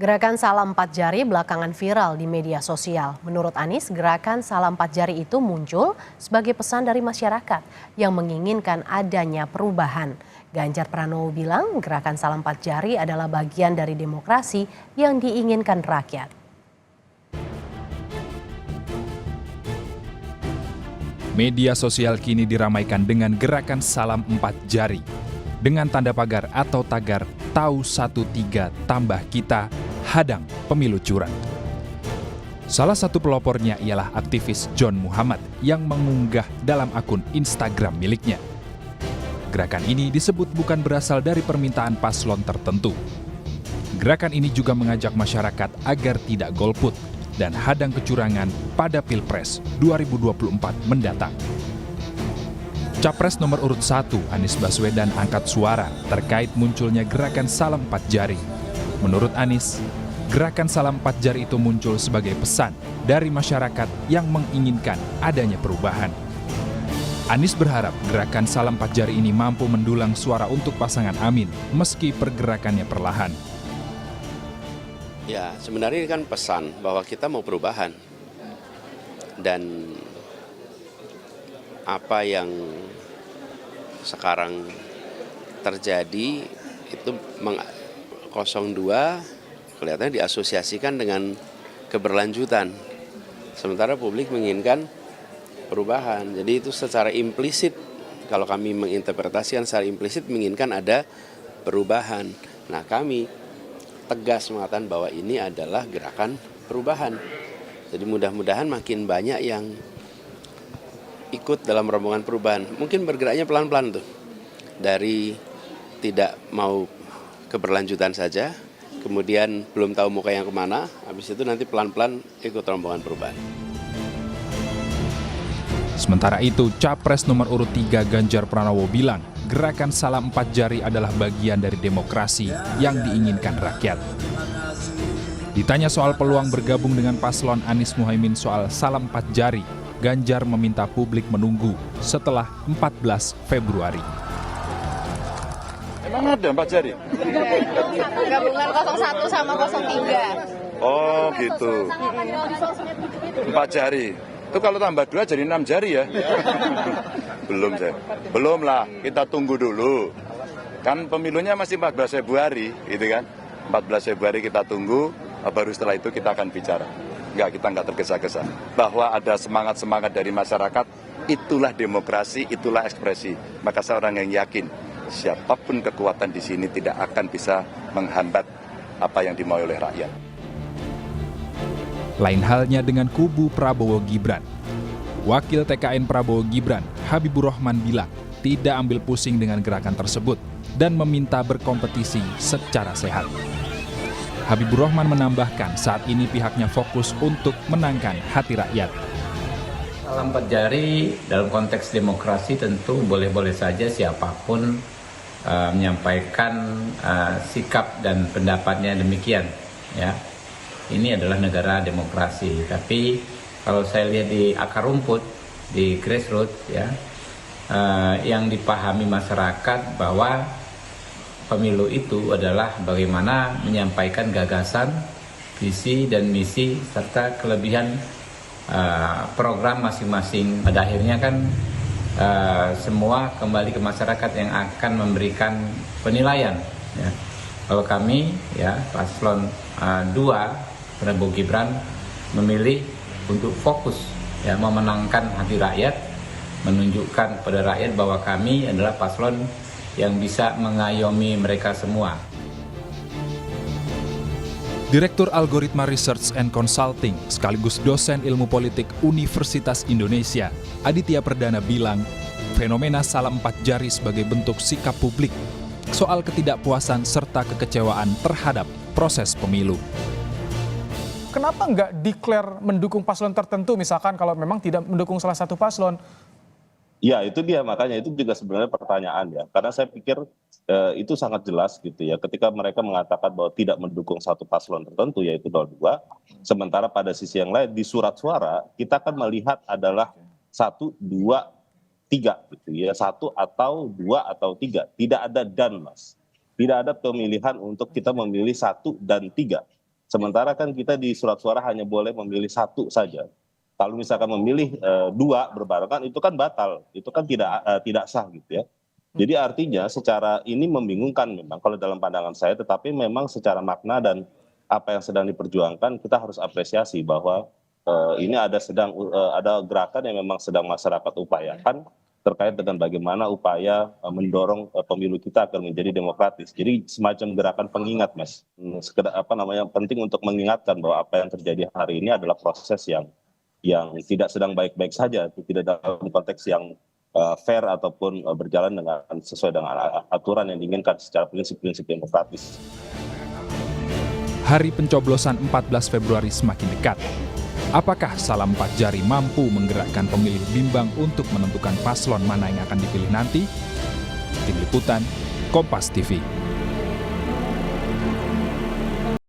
Gerakan salam empat jari belakangan viral di media sosial. Menurut Anies, gerakan salam empat jari itu muncul sebagai pesan dari masyarakat yang menginginkan adanya perubahan. Ganjar Pranowo bilang gerakan salam empat jari adalah bagian dari demokrasi yang diinginkan rakyat. Media sosial kini diramaikan dengan gerakan salam empat jari. Dengan tanda pagar atau tagar tahu 13 tambah kita hadang pemilu curang. Salah satu pelopornya ialah aktivis John Muhammad yang mengunggah dalam akun Instagram miliknya. Gerakan ini disebut bukan berasal dari permintaan paslon tertentu. Gerakan ini juga mengajak masyarakat agar tidak golput dan hadang kecurangan pada Pilpres 2024 mendatang. Capres nomor urut 1 Anies Baswedan angkat suara terkait munculnya gerakan salam empat jari. Menurut Anies, gerakan salam empat jari itu muncul sebagai pesan dari masyarakat yang menginginkan adanya perubahan. Anies berharap gerakan salam empat jari ini mampu mendulang suara untuk pasangan Amin meski pergerakannya perlahan. Ya, sebenarnya ini kan pesan bahwa kita mau perubahan. Dan apa yang sekarang terjadi itu 02 kelihatannya diasosiasikan dengan keberlanjutan. Sementara publik menginginkan perubahan. Jadi itu secara implisit, kalau kami menginterpretasikan secara implisit menginginkan ada perubahan. Nah, kami tegas mengatakan bahwa ini adalah gerakan perubahan. Jadi mudah-mudahan makin banyak yang ikut dalam rombongan perubahan. Mungkin bergeraknya pelan-pelan tuh. Dari tidak mau keberlanjutan saja, kemudian belum tahu muka yang kemana, habis itu nanti pelan-pelan ikut rombongan perubahan. Sementara itu, Capres nomor urut 3 Ganjar Pranowo bilang, gerakan salam empat jari adalah bagian dari demokrasi yang diinginkan rakyat. Ditanya soal peluang bergabung dengan paslon Anies Muhaimin soal salam empat jari, Ganjar meminta publik menunggu setelah 14 Februari. Emang ada empat jari? Gabungan 01 sama 03. Oh gitu. Empat jari. Itu kalau tambah 2 jadi 6 jari ya? Belum saya. Belum lah, kita tunggu dulu. Kan pemilunya masih 14 Februari, gitu kan? 14 Februari kita tunggu, baru setelah itu kita akan bicara. Kita nggak tergesa-gesa. Bahwa ada semangat-semangat dari masyarakat, itulah demokrasi, itulah ekspresi. Maka saya orang yang yakin, siapapun kekuatan di sini tidak akan bisa menghambat apa yang dimau oleh rakyat. Lain halnya dengan kubu Prabowo Gibran. Wakil TKN Prabowo Gibran, Habibur Rahman bilang tidak ambil pusing dengan gerakan tersebut dan meminta berkompetisi secara sehat. Habibur Rahman menambahkan saat ini pihaknya fokus untuk menangkan hati rakyat. Salam empat jari dalam konteks demokrasi tentu boleh-boleh saja siapapun menyampaikan sikap dan pendapatnya demikian. Ya, ini adalah negara demokrasi. Tapi kalau saya lihat di akar rumput, di grassroots, ya, yang dipahami masyarakat bahwa pemilu itu adalah bagaimana menyampaikan gagasan, visi dan misi serta kelebihan program masing-masing. Pada akhirnya kan semua kembali ke masyarakat yang akan memberikan penilaian. Ya. Kalau kami, ya paslon 2 Prabowo Gibran memilih untuk fokus, ya memenangkan hati rakyat, menunjukkan pada rakyat bahwa kami adalah paslon yang bisa mengayomi mereka semua. Direktur Algoritma Research and Consulting sekaligus dosen ilmu politik Universitas Indonesia, Aditya Perdana bilang, fenomena salam empat jari sebagai bentuk sikap publik soal ketidakpuasan serta kekecewaan terhadap proses pemilu. Kenapa nggak declare mendukung paslon tertentu, misalkan kalau memang tidak mendukung salah satu paslon? Ya itu dia, makanya itu juga sebenarnya pertanyaan ya. Karena saya pikir itu sangat jelas gitu ya. Ketika mereka mengatakan bahwa tidak mendukung satu paslon tertentu yaitu 02. Sementara pada sisi yang lain di surat suara kita kan melihat adalah 1, 2, 3 gitu ya. 1 atau 2 atau 3. Tidak ada dan mas. Tidak ada pemilihan untuk kita memilih 1 dan 3. Sementara kan kita di surat suara hanya boleh memilih satu saja. Kalau misalkan memilih dua berbarengan itu kan batal, itu kan tidak sah gitu ya. Jadi artinya secara ini membingungkan memang kalau dalam pandangan saya, tetapi memang secara makna dan apa yang sedang diperjuangkan kita harus apresiasi bahwa ini ada gerakan yang memang sedang masyarakat upayakan terkait dengan bagaimana upaya mendorong pemilu kita agar menjadi demokratis. Jadi semacam gerakan pengingat, Mas. Penting untuk mengingatkan bahwa apa yang terjadi hari ini adalah proses yang tidak sedang baik-baik saja, tidak dalam konteks yang fair ataupun berjalan sesuai dengan aturan yang diinginkan secara prinsip-prinsip demokratis. Hari pencoblosan 14 Februari semakin dekat. Apakah salam 4 jari mampu menggerakkan pemilih bimbang untuk menentukan paslon mana yang akan dipilih nanti? Tim Liputan, Kompas TV.